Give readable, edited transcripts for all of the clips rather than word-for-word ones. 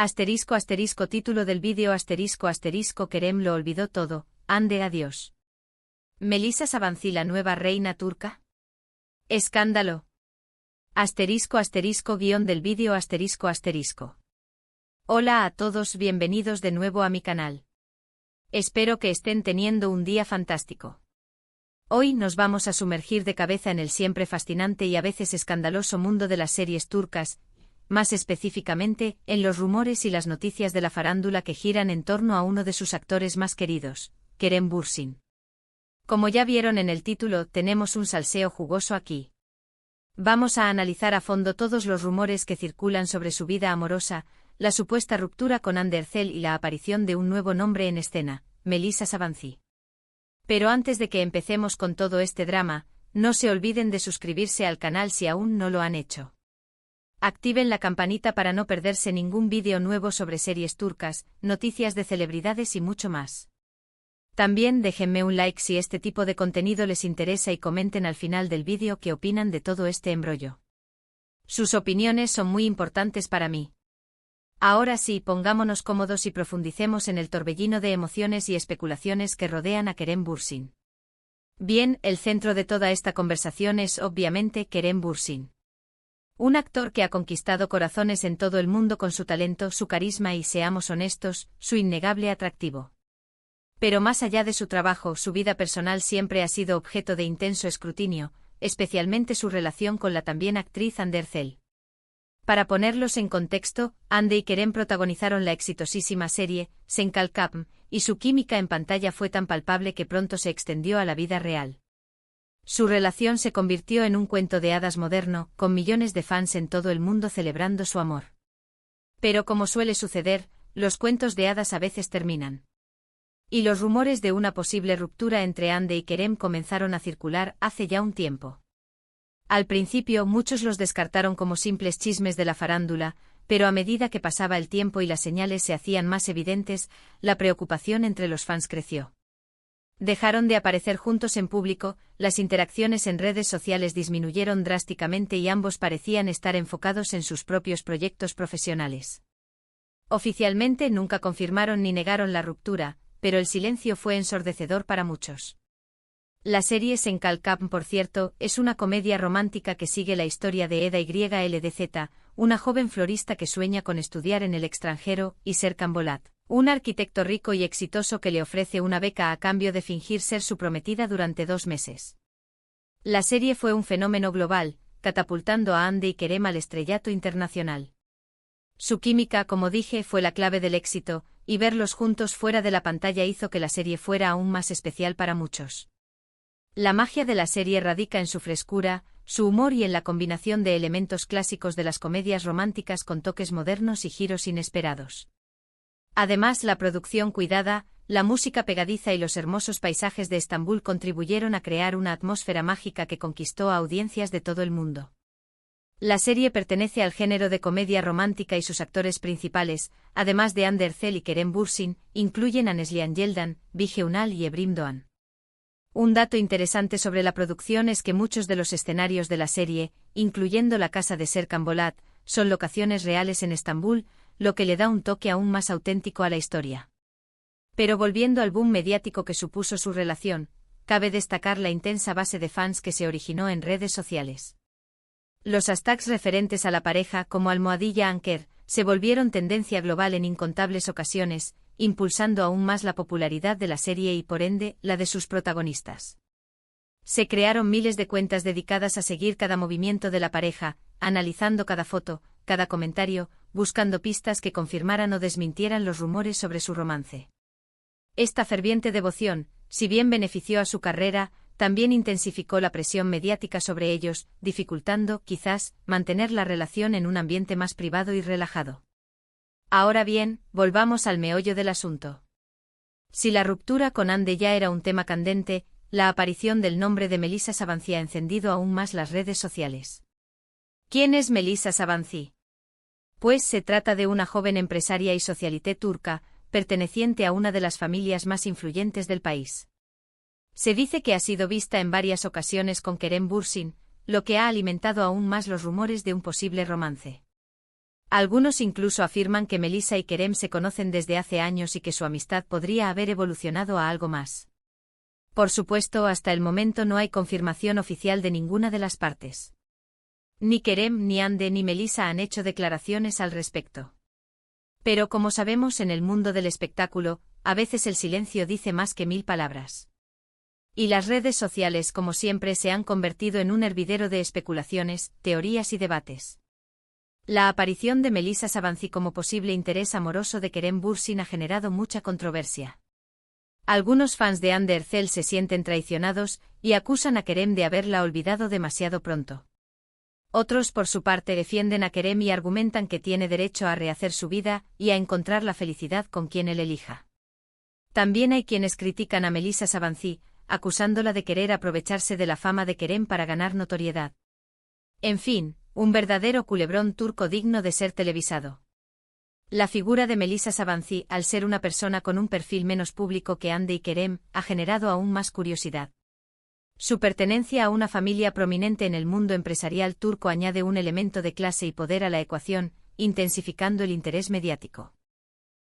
Asterisco asterisco título del vídeo asterisco asterisco Kerem lo olvidó todo, ande adiós. Melisa Sabanci la nueva reina turca. Escándalo. Asterisco asterisco guión del vídeo asterisco asterisco. Hola a todos, bienvenidos de nuevo a mi canal. Espero que estén teniendo un día fantástico. Hoy nos vamos a sumergir de cabeza en el siempre fascinante y a veces escandaloso mundo de las series turcas, más específicamente, en los rumores y las noticias de la farándula que giran en torno a uno de sus actores más queridos, Kerem Bürsin. Como ya vieron en el título, tenemos un salseo jugoso aquí. Vamos a analizar a fondo todos los rumores que circulan sobre su vida amorosa, la supuesta ruptura con Hande Erçel y la aparición de un nuevo nombre en escena, Melisa Sabanci. Pero antes de que empecemos con todo este drama, no se olviden de suscribirse al canal si aún no lo han hecho. Activen la campanita para no perderse ningún vídeo nuevo sobre series turcas, noticias de celebridades y mucho más. También déjenme un like si este tipo de contenido les interesa y comenten al final del vídeo qué opinan de todo este embrollo. Sus opiniones son muy importantes para mí. Ahora sí, pongámonos cómodos y profundicemos en el torbellino de emociones y especulaciones que rodean a Kerem Bürsin. Bien, el centro de toda esta conversación es obviamente Kerem Bürsin. Un actor que ha conquistado corazones en todo el mundo con su talento, su carisma y, seamos honestos, su innegable atractivo. Pero más allá de su trabajo, su vida personal siempre ha sido objeto de intenso escrutinio, especialmente su relación con la también actriz Hande Erçel. Para ponerlos en contexto, Hande y Kerem protagonizaron la exitosísima serie Sen Kalkam, y su química en pantalla fue tan palpable que pronto se extendió a la vida real. Su relación se convirtió en un cuento de hadas moderno, con millones de fans en todo el mundo celebrando su amor. Pero como suele suceder, los cuentos de hadas a veces terminan. Y los rumores de una posible ruptura entre Hande y Kerem comenzaron a circular hace ya un tiempo. Al principio muchos los descartaron como simples chismes de la farándula, pero a medida que pasaba el tiempo y las señales se hacían más evidentes, la preocupación entre los fans creció. Dejaron de aparecer juntos en público, las interacciones en redes sociales disminuyeron drásticamente y ambos parecían estar enfocados en sus propios proyectos profesionales. Oficialmente nunca confirmaron ni negaron la ruptura, pero el silencio fue ensordecedor para muchos. La serie Sen Kalkam, por cierto, es una comedia romántica que sigue la historia de Eda YLDZ, una joven florista que sueña con estudiar en el extranjero, y Serkan Bolat, un arquitecto rico y exitoso que le ofrece una beca a cambio de fingir ser su prometida durante 2 meses. La serie fue un fenómeno global, catapultando a Hande y Kerem al estrellato internacional. Su química, como dije, fue la clave del éxito, y verlos juntos fuera de la pantalla hizo que la serie fuera aún más especial para muchos. La magia de la serie radica en su frescura, su humor y en la combinación de elementos clásicos de las comedias románticas con toques modernos y giros inesperados. Además, la producción cuidada, la música pegadiza y los hermosos paisajes de Estambul contribuyeron a crear una atmósfera mágica que conquistó a audiencias de todo el mundo. La serie pertenece al género de comedia romántica y sus actores principales, además de Hande Erçel y Kerem Bürsin, incluyen a Neslihan Yıldırım, Bige Ünal y Ebrim Doğan. Un dato interesante sobre la producción es que muchos de los escenarios de la serie, incluyendo la casa de Serkan Bolat, son locaciones reales en Estambul, lo que le da un toque aún más auténtico a la historia. Pero volviendo al boom mediático que supuso su relación, cabe destacar la intensa base de fans que se originó en redes sociales. Los hashtags referentes a la pareja como #Anker se volvieron tendencia global en incontables ocasiones, impulsando aún más la popularidad de la serie y por ende, la de sus protagonistas. Se crearon miles de cuentas dedicadas a seguir cada movimiento de la pareja, analizando cada foto, cada comentario, buscando pistas que confirmaran o desmintieran los rumores sobre su romance. Esta ferviente devoción, si bien benefició a su carrera, también intensificó la presión mediática sobre ellos, dificultando, quizás, mantener la relación en un ambiente más privado y relajado. Ahora bien, volvamos al meollo del asunto. Si la ruptura con Hande ya era un tema candente, la aparición del nombre de Melisa Sabanci ha encendido aún más las redes sociales. ¿Quién es Melisa Sabanci? Pues se trata de una joven empresaria y socialité turca, perteneciente a una de las familias más influyentes del país. Se dice que ha sido vista en varias ocasiones con Kerem Bürsin, lo que ha alimentado aún más los rumores de un posible romance. Algunos incluso afirman que Melissa y Kerem se conocen desde hace años y que su amistad podría haber evolucionado a algo más. Por supuesto, hasta el momento no hay confirmación oficial de ninguna de las partes. Ni Kerem, ni Hande, ni Melissa han hecho declaraciones al respecto. Pero como sabemos en el mundo del espectáculo, a veces el silencio dice más que 1000 palabras. Y las redes sociales, como siempre, se han convertido en un hervidero de especulaciones, teorías y debates. La aparición de Melissa Savancy como posible interés amoroso de Kerem Bürsin ha generado mucha controversia. Algunos fans de Hande Erçel se sienten traicionados y acusan a Kerem de haberla olvidado demasiado pronto. Otros, por su parte, defienden a Kerem y argumentan que tiene derecho a rehacer su vida y a encontrar la felicidad con quien él elija. También hay quienes critican a Melissa Savancy, acusándola de querer aprovecharse de la fama de Kerem para ganar notoriedad. En fin, un verdadero culebrón turco digno de ser televisado. La figura de Melissa Savancy, al ser una persona con un perfil menos público que Hande y Kerem, ha generado aún más curiosidad. Su pertenencia a una familia prominente en el mundo empresarial turco añade un elemento de clase y poder a la ecuación, intensificando el interés mediático.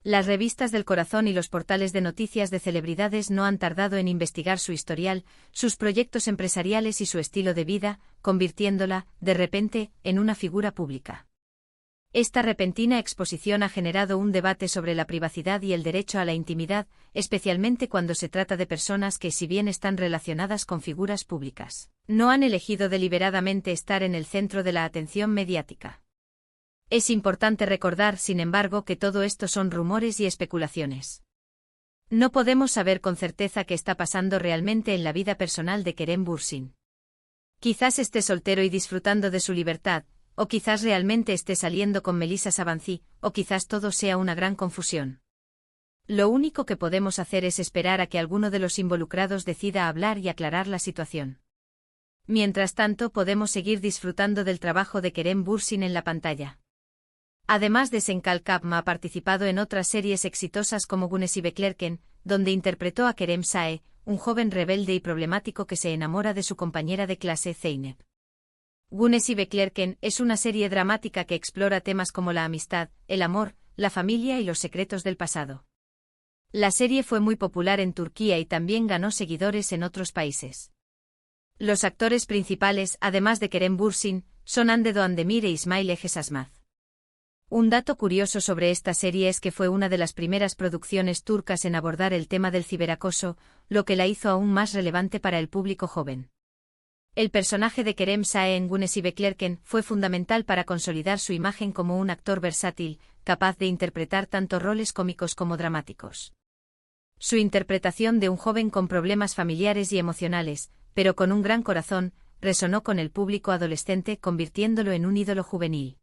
Las revistas del corazón y los portales de noticias de celebridades no han tardado en investigar su historial, sus proyectos empresariales y su estilo de vida, convirtiéndola, de repente, en una figura pública. Esta repentina exposición ha generado un debate sobre la privacidad y el derecho a la intimidad, especialmente cuando se trata de personas que, si bien están relacionadas con figuras públicas, no han elegido deliberadamente estar en el centro de la atención mediática. Es importante recordar, sin embargo, que todo esto son rumores y especulaciones. No podemos saber con certeza qué está pasando realmente en la vida personal de Kerem Bürsin. Quizás esté soltero y disfrutando de su libertad, o quizás realmente esté saliendo con Melissa Savancy, o quizás todo sea una gran confusión. Lo único que podemos hacer es esperar a que alguno de los involucrados decida hablar y aclarar la situación. Mientras tanto, podemos seguir disfrutando del trabajo de Kerem Bürsin en la pantalla. Además de Senkal Kapma, ha participado en otras series exitosas como Güneşi Beklerken, donde interpretó a Kerem Sae, un joven rebelde y problemático que se enamora de su compañera de clase Zeynep. Güneşi Beklerken es una serie dramática que explora temas como la amistad, el amor, la familia y los secretos del pasado. La serie fue muy popular en Turquía y también ganó seguidores en otros países. Los actores principales, además de Kerem Bürsin, son Hande Doğandemir e İsmail Ege Sazmaz. Un dato curioso sobre esta serie es que fue una de las primeras producciones turcas en abordar el tema del ciberacoso, lo que la hizo aún más relevante para el público joven. El personaje de Kerem Sae en Güneşi Beklerken fue fundamental para consolidar su imagen como un actor versátil, capaz de interpretar tanto roles cómicos como dramáticos. Su interpretación de un joven con problemas familiares y emocionales, pero con un gran corazón, resonó con el público adolescente, convirtiéndolo en un ídolo juvenil.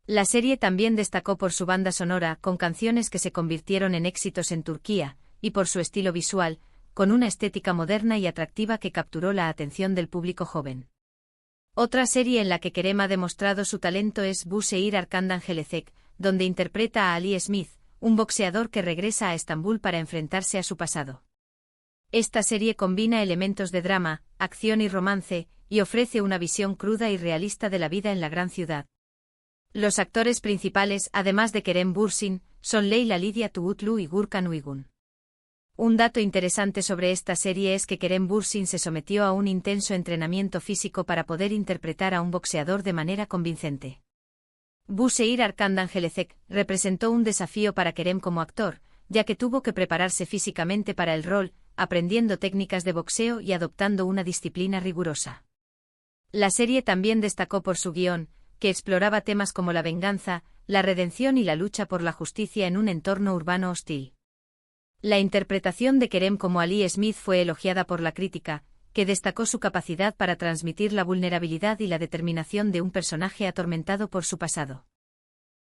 La serie también destacó por su banda sonora, con canciones que se convirtieron en éxitos en Turquía, y por su estilo visual, con una estética moderna y atractiva que capturó la atención del público joven. Otra serie en la que Kerem ha demostrado su talento es Bu Şehir Arkandan Gelecek, donde interpreta a Ali Smith, un boxeador que regresa a Estambul para enfrentarse a su pasado. Esta serie combina elementos de drama, acción y romance, y ofrece una visión cruda y realista de la vida en la gran ciudad. Los actores principales, además de Kerem Bürsin, son Leyla Lidia Tuğutlu y Gürkan Uygun. Un dato interesante sobre esta serie es que Kerem Bürsin se sometió a un intenso entrenamiento físico para poder interpretar a un boxeador de manera convincente. Bu Şehir Arkandan Gelecek representó un desafío para Kerem como actor, ya que tuvo que prepararse físicamente para el rol, aprendiendo técnicas de boxeo y adoptando una disciplina rigurosa. La serie también destacó por su guión, que exploraba temas como la venganza, la redención y la lucha por la justicia en un entorno urbano hostil. La interpretación de Kerem como Ali Smith fue elogiada por la crítica, que destacó su capacidad para transmitir la vulnerabilidad y la determinación de un personaje atormentado por su pasado.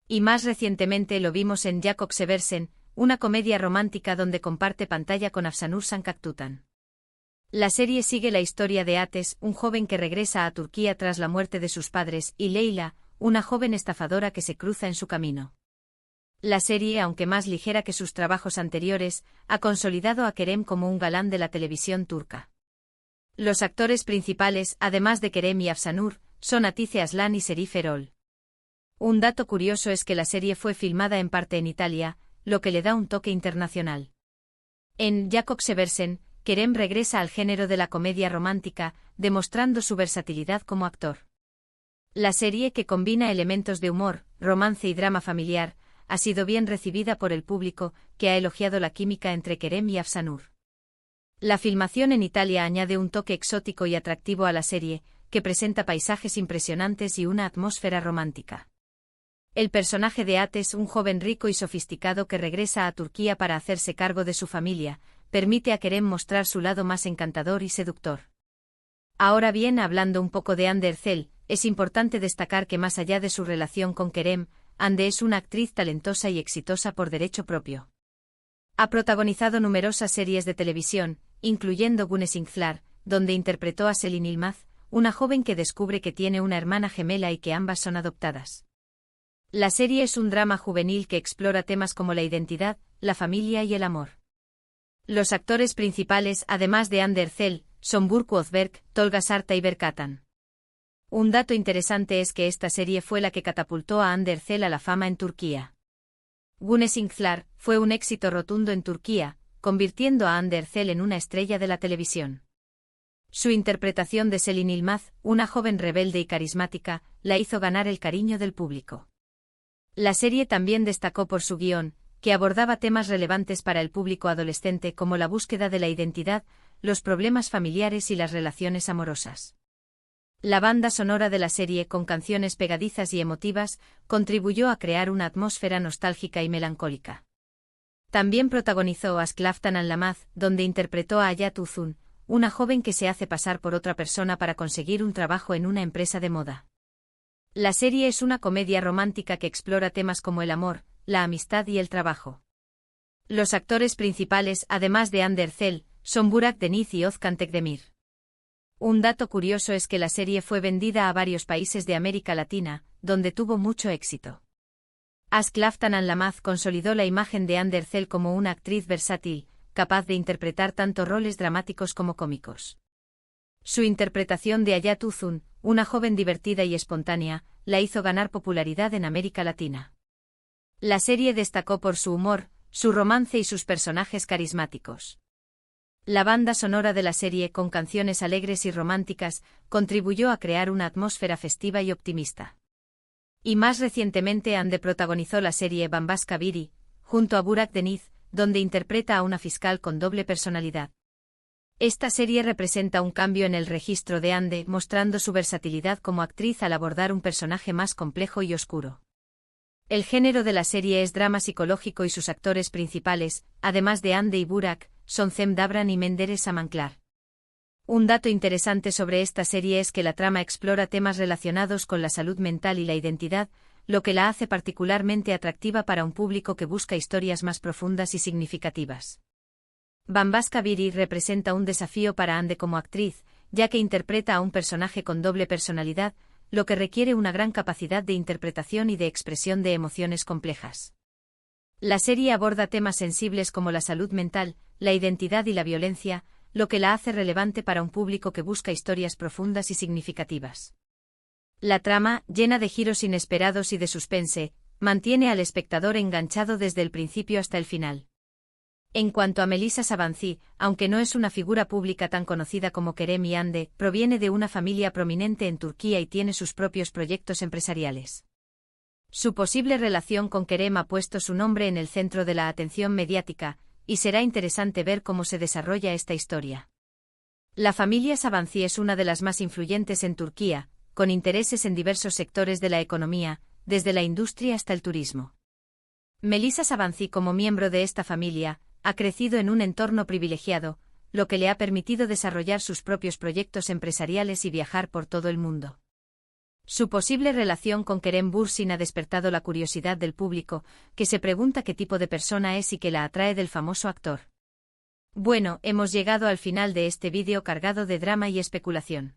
Y más recientemente lo vimos en Jakob Seversen, una comedia romántica donde comparte pantalla con Afsanur Sankaktutan. La serie sigue la historia de Ates, un joven que regresa a Turquía tras la muerte de sus padres, y Leyla, una joven estafadora que se cruza en su camino. La serie, aunque más ligera que sus trabajos anteriores, ha consolidado a Kerem como un galán de la televisión turca. Los actores principales, además de Kerem y Afsanur, son Hatice Aslan y Serif Erol. Un dato curioso es que la serie fue filmada en parte en Italia, lo que le da un toque internacional. En Jakob Seversen, Kerem regresa al género de la comedia romántica, demostrando su versatilidad como actor. La serie, que combina elementos de humor, romance y drama familiar, ha sido bien recibida por el público, que ha elogiado la química entre Kerem y Afsanur. La filmación en Italia añade un toque exótico y atractivo a la serie, que presenta paisajes impresionantes y una atmósfera romántica. El personaje de Ateş, un joven rico y sofisticado que regresa a Turquía para hacerse cargo de su familia, permite a Kerem mostrar su lado más encantador y seductor. Ahora bien, hablando un poco de Hande Erçel, es importante destacar que más allá de su relación con Kerem, Hande es una actriz talentosa y exitosa por derecho propio. Ha protagonizado numerosas series de televisión, incluyendo Güneş İnkler, donde interpretó a Selin Yılmaz, una joven que descubre que tiene una hermana gemela y que ambas son adoptadas. La serie es un drama juvenil que explora temas como la identidad, la familia y el amor. Los actores principales, además de Hande Erçel, son Burcu Özberk, Tolga Sarta y Berk Atan. Un dato interesante es que esta serie fue la que catapultó a Hande Erçel a la fama en Turquía. Güneş İnkler fue un éxito rotundo en Turquía, convirtiendo a Hande Erçel en una estrella de la televisión. Su interpretación de Selin Yılmaz, una joven rebelde y carismática, la hizo ganar el cariño del público. La serie también destacó por su guión, que abordaba temas relevantes para el público adolescente como la búsqueda de la identidad, los problemas familiares y las relaciones amorosas. La banda sonora de la serie, con canciones pegadizas y emotivas, contribuyó a crear una atmósfera nostálgica y melancólica. También protagonizó Aşk Laftan Anlamaz, donde interpretó a Hayat Uzun, una joven que se hace pasar por otra persona para conseguir un trabajo en una empresa de moda. La serie es una comedia romántica que explora temas como el amor, la amistad y el trabajo. Los actores principales, además de Hande Erçel, son Burak Deniz y Özkan Tekdemir. Un dato curioso es que la serie fue vendida a varios países de América Latina, donde tuvo mucho éxito. Aşk Laftan Anlamaz consolidó la imagen de Hande Erçel como una actriz versátil, capaz de interpretar tanto roles dramáticos como cómicos. Su interpretación de Hayat Uzun, una joven divertida y espontánea, la hizo ganar popularidad en América Latina. La serie destacó por su humor, su romance y sus personajes carismáticos. La banda sonora de la serie, con canciones alegres y románticas, contribuyó a crear una atmósfera festiva y optimista. Y más recientemente Hande protagonizó la serie Bambaşka Biri, junto a Burak Deniz, donde interpreta a una fiscal con doble personalidad. Esta serie representa un cambio en el registro de Hande, mostrando su versatilidad como actriz al abordar un personaje más complejo y oscuro. El género de la serie es drama psicológico y sus actores principales, además de Hande y Burak, son Cem Davran y Menderes Amanclar. Un dato interesante sobre esta serie es que la trama explora temas relacionados con la salud mental y la identidad, lo que la hace particularmente atractiva para un público que busca historias más profundas y significativas. Bambaşka Biri representa un desafío para Hande como actriz, ya que interpreta a un personaje con doble personalidad, lo que requiere una gran capacidad de interpretación y de expresión de emociones complejas. La serie aborda temas sensibles como la salud mental, la identidad y la violencia, lo que la hace relevante para un público que busca historias profundas y significativas. La trama, llena de giros inesperados y de suspense, mantiene al espectador enganchado desde el principio hasta el final. En cuanto a Melisa Sabancı, aunque no es una figura pública tan conocida como Kerem y Hande, proviene de una familia prominente en Turquía y tiene sus propios proyectos empresariales. Su posible relación con Kerem ha puesto su nombre en el centro de la atención mediática, y será interesante ver cómo se desarrolla esta historia. La familia Sabancı es una de las más influyentes en Turquía, con intereses en diversos sectores de la economía, desde la industria hasta el turismo. Melisa Sabancı, como miembro de esta familia, ha crecido en un entorno privilegiado, lo que le ha permitido desarrollar sus propios proyectos empresariales y viajar por todo el mundo. Su posible relación con Kerem Bürsin ha despertado la curiosidad del público, que se pregunta qué tipo de persona es y qué la atrae del famoso actor. Bueno, hemos llegado al final de este vídeo cargado de drama y especulación.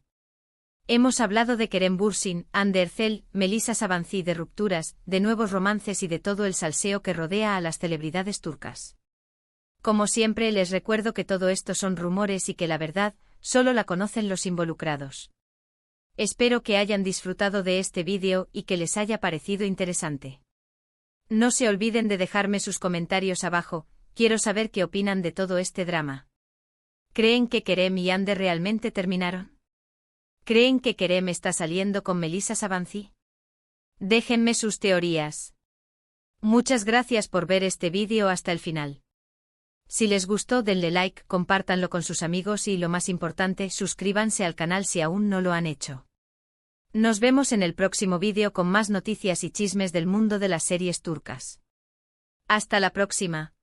Hemos hablado de Kerem Bürsin, Hande Erçel, Melisa Sabancı, de rupturas, de nuevos romances y de todo el salseo que rodea a las celebridades turcas. Como siempre, les recuerdo que todo esto son rumores y que la verdad solo la conocen los involucrados. Espero que hayan disfrutado de este vídeo y que les haya parecido interesante. No se olviden de dejarme sus comentarios abajo, quiero saber qué opinan de todo este drama. ¿Creen que Kerem y Ander realmente terminaron? ¿Creen que Kerem está saliendo con Melissa Savancy? Déjenme sus teorías. Muchas gracias por ver este vídeo hasta el final. Si les gustó denle like, compártanlo con sus amigos y lo más importante, suscríbanse al canal si aún no lo han hecho. Nos vemos en el próximo vídeo con más noticias y chismes del mundo de las series turcas. Hasta la próxima.